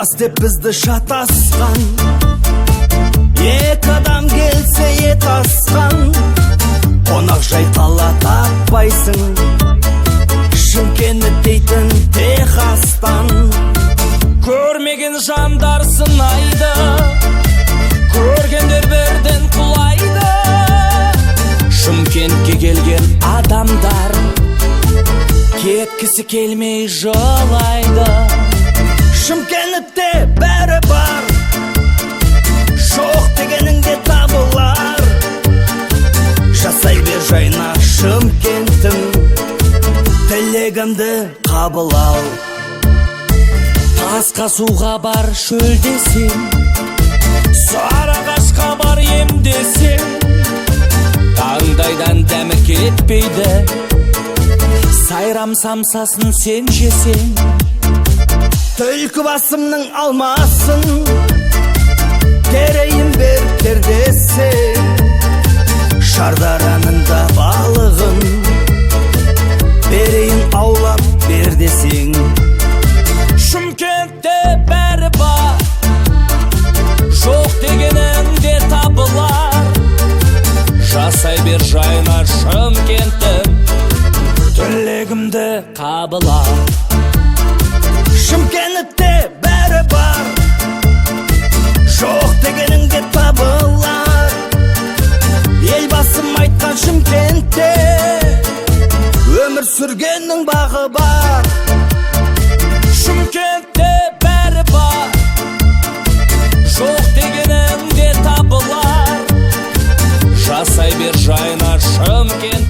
жас деп бізді шатасқан, екі адам келсе ет асқан, қонақ жай қала таппайсың, Шымкент дейтін Техастан. Көрмеген жандар сынайды, көргендер бірден құлайды. Шымкентке келген адамдар кеткісі келмей жылайды. Шымкентте бәрі бар, жоқ дегеніңде табылар. Жасай бер жайна Шымкенттің, тілегімді қабыл ал. Тасқа суға бар шөлдесең, Сарыағашқа бар емдесең, таңдайдан дәмі кетпейді, сайрам самсасын сен жесең. Түлкі басымның алмасын, терейін бер тердесең, Шардараның да балығын берейін аулап бер десең. Шымкентте бәрі бар, жоқ дегеніңде табылар. Жасай бер жайна Шымкенттім, тілегімді қабыл ал. Шымкентте бәрі бар, жоқ дегеніңде табылар. Елбасым айтқан Шымкентте өмір сүргеннің бағы бар. Шымкентте бәрі бар, жоқ дегеніңде табылар. Жасай бер жайна Шымкент